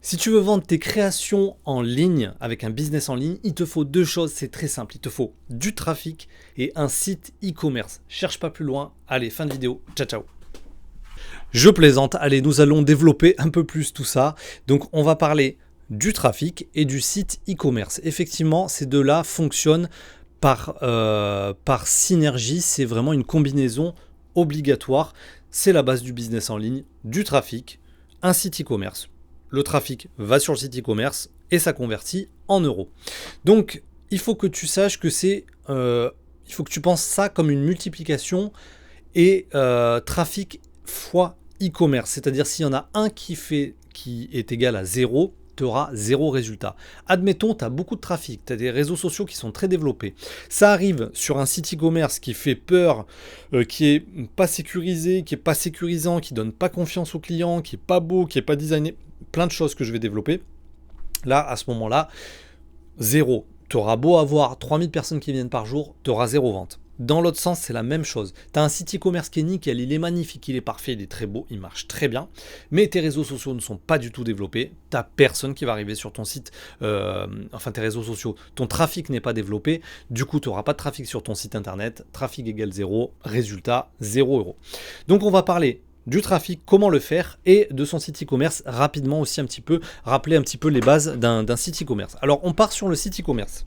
Si tu veux vendre tes créations en ligne avec un business en ligne, il te faut deux choses, c'est très simple. Il te faut du trafic et un site e-commerce. Cherche pas plus loin. Allez, fin de vidéo. Ciao, ciao. Je plaisante. Allez, nous allons développer un peu plus tout ça. Donc, on va parler du trafic et du site e-commerce. Effectivement, ces deux-là fonctionnent par synergie. C'est vraiment une combinaison obligatoire. C'est la base du business en ligne, du trafic, un site e-commerce. Le trafic va sur le site e-commerce et ça convertit en euros. Donc, il faut que tu saches que il faut que tu penses ça comme une multiplication et trafic fois e-commerce. C'est-à-dire s'il y en a un qui est égal à zéro, tu auras zéro résultat. Admettons, tu as beaucoup de trafic, tu as des réseaux sociaux qui sont très développés. Ça arrive sur un site e-commerce qui fait peur, qui est pas sécurisé, qui est pas sécurisant, qui donne pas confiance aux clients, qui est pas beau, qui est pas designé, plein de choses que je vais développer. Là, à ce moment-là, zéro. Tu auras beau avoir 3000 personnes qui viennent par jour, tu auras zéro vente. Dans l'autre sens, c'est la même chose. Tu as un site e-commerce qui est nickel, il est magnifique, il est parfait, il est très beau, il marche très bien, mais tes réseaux sociaux ne sont pas du tout développés. Tu n'as personne qui va arriver sur ton site, tes réseaux sociaux. Ton trafic n'est pas développé, du coup, tu n'auras pas de trafic sur ton site internet. Trafic égale zéro, résultat 0 euros. Donc, on va parler du trafic, comment le faire, et de son site e-commerce rapidement aussi rappeler un petit peu les bases d'un site e-commerce. Alors, on part sur le site e-commerce.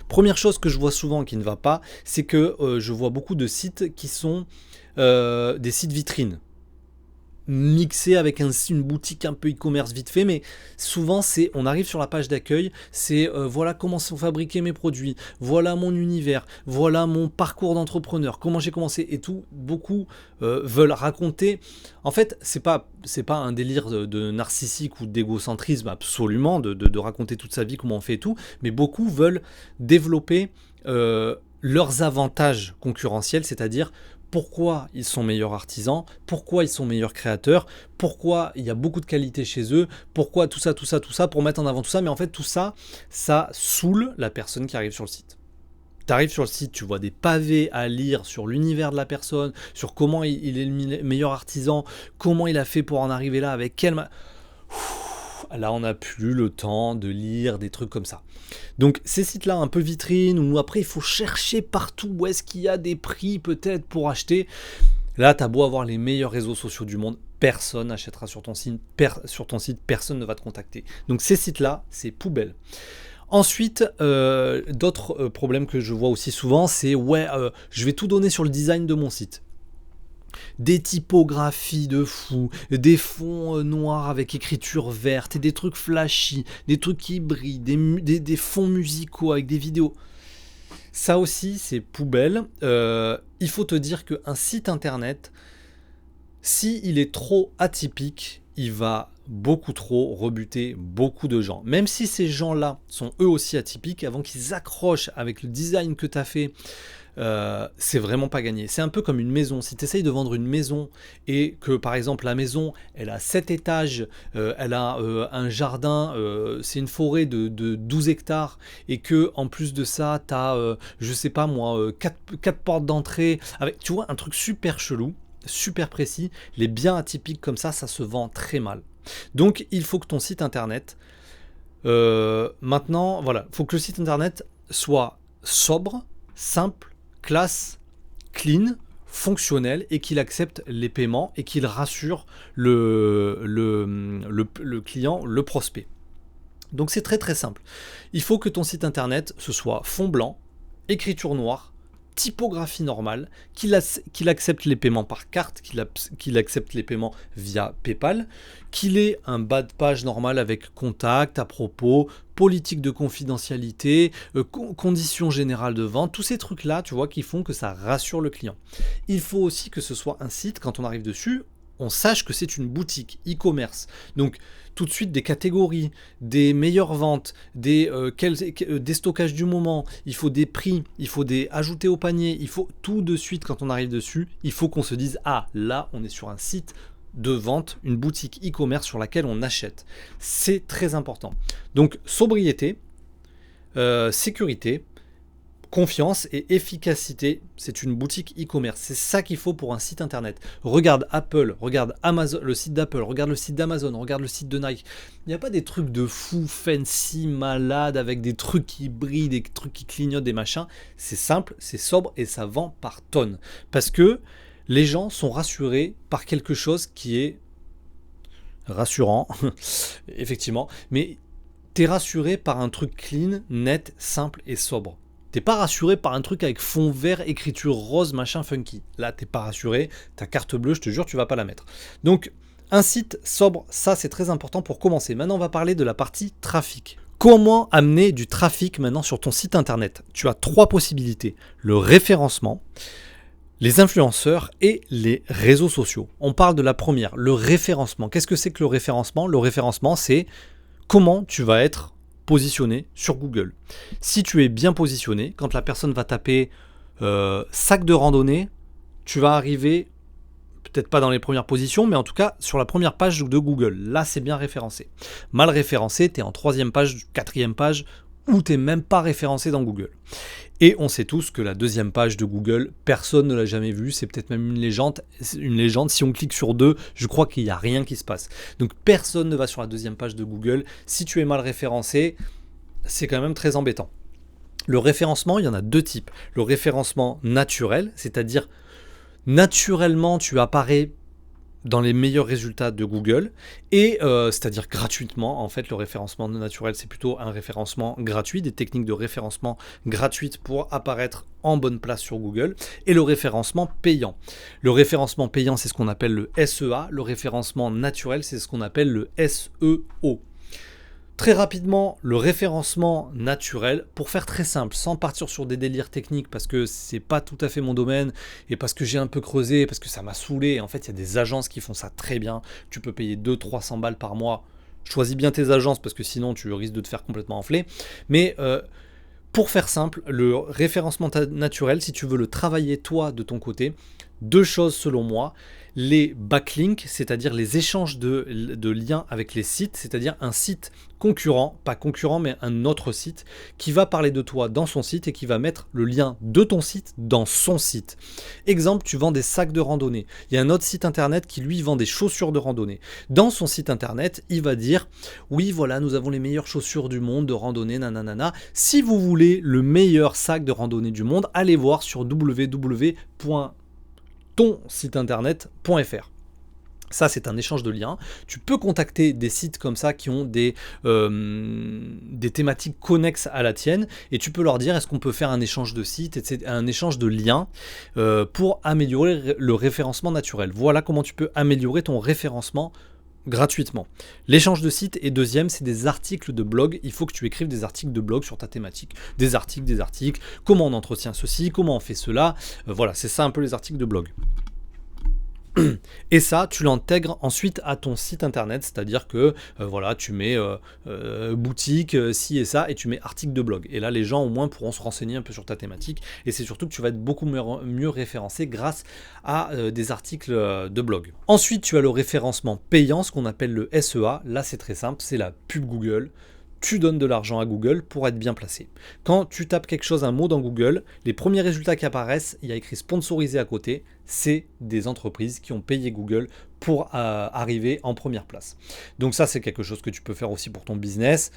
Première chose que je vois souvent qui ne va pas, c'est que je vois beaucoup de sites qui sont des sites vitrines, mixés avec une boutique un peu e-commerce vite fait, mais souvent on arrive sur la page d'accueil, c'est voilà comment sont fabriqués mes produits, voilà mon univers, voilà mon parcours d'entrepreneur, comment j'ai commencé et tout. Beaucoup veulent raconter. En fait, c'est pas un délire de narcissique ou d'égocentrisme absolument, de raconter toute sa vie, comment on fait et tout, mais beaucoup veulent développer leurs avantages concurrentiels, c'est-à-dire pourquoi ils sont meilleurs artisans, pourquoi ils sont meilleurs créateurs, pourquoi il y a beaucoup de qualité chez eux, pourquoi tout ça, pour mettre en avant tout ça. Mais en fait, tout ça, ça saoule la personne qui arrive sur le site. Tu arrives sur le site, tu vois des pavés à lire sur l'univers de la personne, sur comment il est le meilleur artisan, comment il a fait pour en arriver là, avec quel... Là, on n'a plus le temps de lire des trucs comme ça. Donc, ces sites-là, un peu vitrine, où après, il faut chercher partout où est-ce qu'il y a des prix peut-être pour acheter. Là, tu as beau avoir les meilleurs réseaux sociaux du monde, personne n'achètera sur ton site, personne ne va te contacter. Donc, ces sites-là, c'est poubelle. Ensuite, d'autres problèmes que je vois aussi souvent, c'est je vais tout donner sur le design de mon site. Des typographies de fou, des fonds noirs avec écriture verte, et des trucs flashy, des trucs qui brillent, des fonds musicaux avec des vidéos. Ça aussi, c'est poubelle. Il faut te dire qu'un site internet, s'il est trop atypique, il va beaucoup trop rebuter beaucoup de gens. Même si ces gens-là sont eux aussi atypiques, avant qu'ils accrochent avec le design que tu as fait, c'est vraiment pas gagné. C'est un peu comme une maison. Si tu essayes de vendre une maison et que par exemple la maison elle a 7 étages, elle a un jardin, c'est une forêt de 12 hectares et que en plus de ça tu as je sais pas moi 4 portes d'entrée avec, tu vois, un truc super chelou, super précis, les biens atypiques comme ça se vend très mal. Donc il faut que ton site internet maintenant voilà, il faut que le site internet soit sobre, simple, classe, clean, fonctionnel et qu'il accepte les paiements et qu'il rassure le client, le prospect. Donc c'est très très simple. Il faut que ton site internet ce soit fond blanc, écriture noire, typographie normale, qu'il accepte les paiements par carte, qu'il accepte les paiements via PayPal, qu'il ait un bas de page normal avec contact, à propos, politique de confidentialité, conditions générales de vente, tous ces trucs-là, tu vois, qui font que ça rassure le client. Il faut aussi que ce soit un site, quand on arrive dessus, on sache que c'est une boutique e-commerce. Donc, tout de suite des catégories, des meilleures ventes, des stockages du moment, il faut des prix, il faut des ajouter au panier, il faut tout de suite quand on arrive dessus, il faut qu'on se dise ah là on est sur un site de vente, une boutique e-commerce sur laquelle on achète. C'est très important. Donc sobriété, sécurité, confiance et efficacité, c'est une boutique e-commerce. C'est ça qu'il faut pour un site internet. Regarde Apple, regarde Amazon, le site d'Apple, regarde le site d'Amazon, regarde le site de Nike. Il n'y a pas des trucs de fou, fancy, malade, avec des trucs qui brillent, des trucs qui clignotent, des machins. C'est simple, c'est sobre et ça vend par tonnes. Parce que les gens sont rassurés par quelque chose qui est rassurant, effectivement, mais t'es rassuré par un truc clean, net, simple et sobre. T'es pas rassuré par un truc avec fond vert, écriture rose, machin funky. Là, t'es pas rassuré, ta carte bleue, je te jure, tu vas pas la mettre. Donc, un site sobre, ça c'est très important pour commencer. Maintenant, on va parler de la partie trafic. Comment amener du trafic maintenant sur ton site internet? Tu as 3 possibilités. Le référencement, les influenceurs et les réseaux sociaux. On parle de la première, le référencement. Qu'est-ce que c'est que le référencement? Le référencement, c'est comment tu vas être positionné sur Google. Si tu es bien positionné, quand la personne va taper sac de randonnée, tu vas arriver, peut-être pas dans les premières positions, mais en tout cas sur la première page de Google. Là, c'est bien référencé. Mal référencé, tu es en 3e page, 4e page, ou tu n'es même pas référencé dans Google. Et on sait tous que la 2e page de Google, personne ne l'a jamais vue, c'est peut-être même une légende. Si on clique sur 2, je crois qu'il n'y a rien qui se passe. Donc personne ne va sur la 2e page de Google. Si tu es mal référencé, c'est quand même très embêtant. Le référencement, il y en a 2 types. Le référencement naturel, c'est-à-dire naturellement tu apparais dans les meilleurs résultats de Google, et c'est-à-dire gratuitement. En fait, le référencement naturel, c'est plutôt un référencement gratuit, des techniques de référencement gratuites pour apparaître en bonne place sur Google, et le référencement payant. Le référencement payant, c'est ce qu'on appelle le SEA, le référencement naturel, c'est ce qu'on appelle le SEO. Très rapidement, le référencement naturel, pour faire très simple, sans partir sur des délires techniques, parce que c'est pas tout à fait mon domaine, et parce que j'ai un peu creusé, parce que ça m'a saoulé. En fait, il y a des agences qui font ça très bien. Tu peux payer 200-300 balles par mois. Choisis bien tes agences, parce que sinon tu risques de te faire complètement enfler. Mais pour faire simple, le référencement naturel, si tu veux le travailler toi de ton côté, 2 choses selon moi. Les backlinks, c'est-à-dire les échanges de liens avec les sites, c'est-à-dire un site concurrent, pas concurrent mais un autre site, qui va parler de toi dans son site et qui va mettre le lien de ton site dans son site. Exemple, tu vends des sacs de randonnée. Il y a un autre site internet qui lui vend des chaussures de randonnée. Dans son site internet, il va dire « Oui, voilà, nous avons les meilleures chaussures du monde de randonnée, nanana. Si vous voulez le meilleur sac de randonnée du monde, allez voir sur www.tonsiteinternet.fr ». Ça, c'est un échange de liens. Tu peux contacter des sites comme ça qui ont des thématiques connexes à la tienne, et tu peux leur dire est-ce qu'on peut faire un échange de sites, etc., un échange de liens pour améliorer le référencement naturel. Voilà comment tu peux améliorer ton référencement gratuitement. L'échange de sites, et deuxième, c'est des articles de blog. Il faut que tu écrives des articles de blog sur ta thématique. Des articles. Comment on entretient ceci, comment on fait cela. Voilà, c'est ça un peu les articles de blog. Et ça, tu l'intègres ensuite à ton site internet, c'est-à-dire que voilà, tu mets boutique, ci et ça, et tu mets article de blog. Et là, les gens au moins pourront se renseigner un peu sur ta thématique, et c'est surtout que tu vas être beaucoup mieux référencé grâce à des articles de blog. Ensuite, tu as le référencement payant, ce qu'on appelle le SEA. Là, c'est très simple, c'est la pub Google. Tu donnes de l'argent à Google pour être bien placé. Quand tu tapes quelque chose, un mot dans Google, les premiers résultats qui apparaissent, il y a écrit sponsorisé à côté, c'est des entreprises qui ont payé Google pour arriver en première place. Donc ça, c'est quelque chose que tu peux faire aussi pour ton business.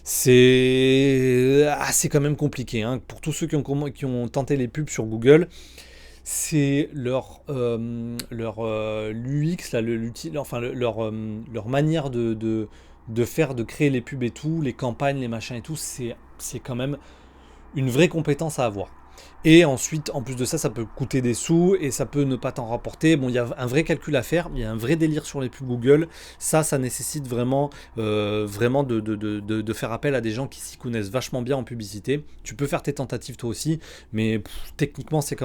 C'est quand même compliqué, hein. Pour tous ceux qui ont tenté les pubs sur Google, c'est leur l'UX, là, leur manière de créer les pubs et tout, les campagnes, les machins et tout, c'est quand même une vraie compétence à avoir. Et ensuite, en plus de ça, ça peut coûter des sous et ça peut ne pas t'en rapporter. Bon, il y a un vrai calcul à faire, il y a un vrai délire sur les pubs Google. Ça nécessite vraiment de faire appel à des gens qui s'y connaissent vachement bien en publicité. Tu peux faire tes tentatives toi aussi, mais techniquement, c'est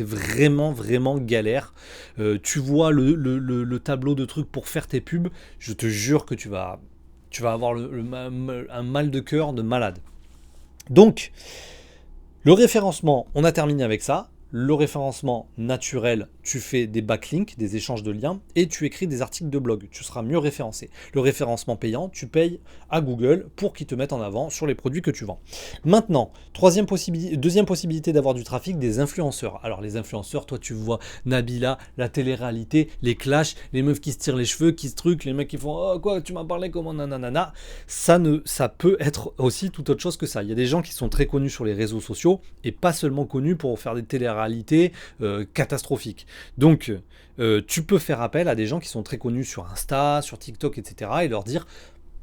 vraiment galère. Tu vois le tableau de trucs pour faire tes pubs, je te jure que tu vas avoir un mal de cœur de malade. Donc, le référencement, on a terminé avec ça. le référencement naturel, tu fais des backlinks, des échanges de liens, et tu écris des articles de blog. Tu seras mieux référencé. Le référencement payant, tu payes à Google pour qu'ils te mettent en avant sur les produits que tu vends. Maintenant, deuxième possibilité d'avoir du trafic, des influenceurs. Alors les influenceurs, toi tu vois Nabila, la télé-réalité, les clashs, les meufs qui se tirent les cheveux, qui se truquent, les mecs qui font « Oh quoi, tu m'as parlé comment nanana ?» Ça peut être aussi tout autre chose que ça. Il y a des gens qui sont très connus sur les réseaux sociaux et pas seulement connus pour faire des télé-réalités catastrophiques. Donc, tu peux faire appel à des gens qui sont très connus sur Insta, sur TikTok, etc. et leur dire,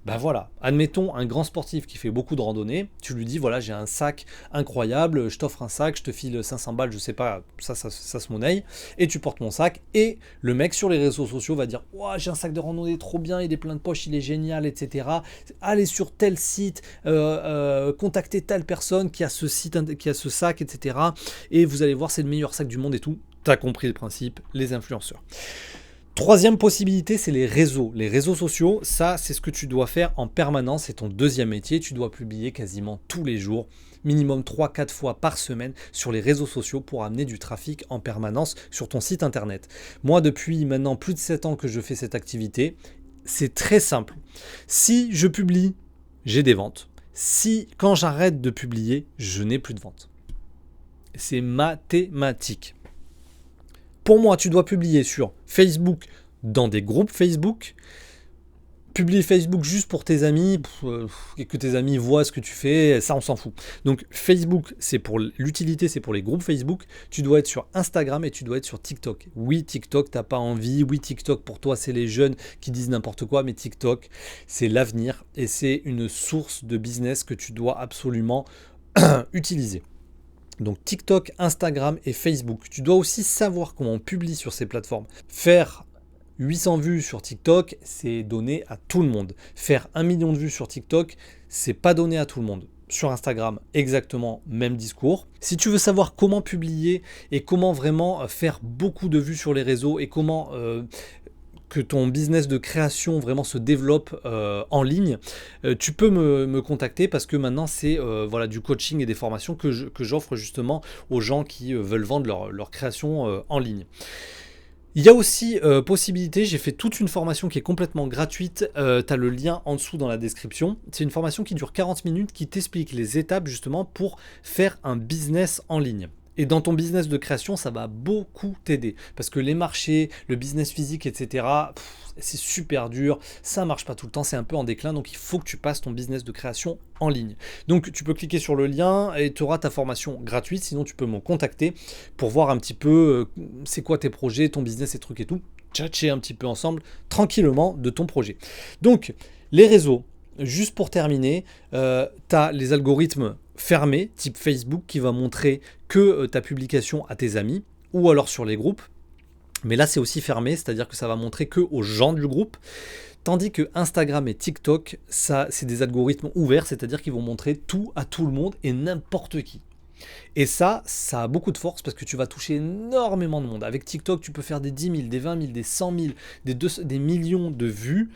ben voilà, admettons un grand sportif qui fait beaucoup de randonnée, tu lui dis, voilà, j'ai un sac incroyable, je t'offre un sac, je te file 500 balles, je sais pas, ça se monnaie, et tu portes mon sac, et le mec sur les réseaux sociaux va dire, ouah, j'ai un sac de randonnée trop bien, il est plein de poches, il est génial, etc. Allez sur tel site, contactez telle personne qui a ce site, qui a ce sac, etc. Et vous allez voir, c'est le meilleur sac du monde et tout. T'as compris le principe, les influenceurs. Troisième possibilité, c'est les réseaux. Les réseaux sociaux, ça, c'est ce que tu dois faire en permanence. C'est ton deuxième métier. Tu dois publier quasiment tous les jours, minimum 3-4 fois par semaine sur les réseaux sociaux pour amener du trafic en permanence sur ton site internet. Moi, depuis maintenant plus de 7 ans que je fais cette activité, c'est très simple. Si je publie, j'ai des ventes. Si, quand j'arrête de publier, je n'ai plus de ventes. C'est mathématique. Pour moi, tu dois publier sur Facebook, dans des groupes Facebook. Publier Facebook juste pour tes amis, et que tes amis voient ce que tu fais, ça on s'en fout. Donc Facebook, c'est pour l'utilité, c'est pour les groupes Facebook. Tu dois être sur Instagram et tu dois être sur TikTok. Oui, TikTok, t'as pas envie. Oui, TikTok, pour toi, c'est les jeunes qui disent n'importe quoi, mais TikTok, c'est l'avenir et c'est une source de business que tu dois absolument utiliser. Donc TikTok, Instagram et Facebook. Tu dois aussi savoir comment on publie sur ces plateformes. Faire 800 vues sur TikTok, c'est donné à tout le monde. Faire 1 million de vues sur TikTok, c'est pas donné à tout le monde. Sur Instagram, exactement même discours. Si tu veux savoir comment publier et comment vraiment faire beaucoup de vues sur les réseaux et comment que ton business de création vraiment se développe en ligne, tu peux me contacter parce que maintenant c'est voilà, du coaching et des formations que j'offre justement aux gens qui veulent vendre leur création en ligne. Il y a aussi possibilité, j'ai fait toute une formation qui est complètement gratuite, tu as le lien en dessous dans la description. C'est une formation qui dure 40 minutes qui t'explique les étapes justement pour faire un business en ligne. Et dans ton business de création, ça va beaucoup t'aider. Parce que les marchés, le business physique, etc., c'est super dur, ça marche pas tout le temps, c'est un peu en déclin, donc il faut que tu passes ton business de création en ligne. Donc tu peux cliquer sur le lien et tu auras ta formation gratuite, sinon tu peux me contacter pour voir un petit peu c'est quoi tes projets, ton business et trucs et tout, tchatcher un petit peu ensemble, tranquillement de ton projet. Donc les réseaux, juste pour terminer, tu as les algorithmes fermés, type Facebook, qui va montrer que ta publication à tes amis, ou alors sur les groupes. Mais là, c'est aussi fermé, c'est-à-dire que ça va montrer que aux gens du groupe. Tandis que Instagram et TikTok, ça, c'est des algorithmes ouverts, c'est-à-dire qu'ils vont montrer tout à tout le monde et n'importe qui. Et ça a beaucoup de force parce que tu vas toucher énormément de monde. Avec TikTok, tu peux faire des 10 000, des 20 000, des 100 000, des millions de vues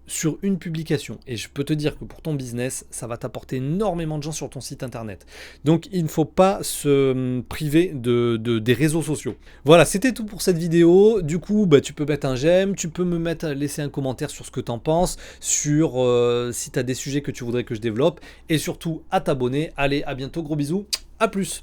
sur une publication. Et je peux te dire que pour ton business, ça va t'apporter énormément de gens sur ton site internet. Donc, il ne faut pas se priver des réseaux sociaux. Voilà, c'était tout pour cette vidéo. Du coup, tu peux mettre un j'aime, tu peux laisser un commentaire sur ce que tu en penses, sur si tu as des sujets que tu voudrais que je développe, et surtout à t'abonner. Allez, à bientôt, gros bisous. À plus.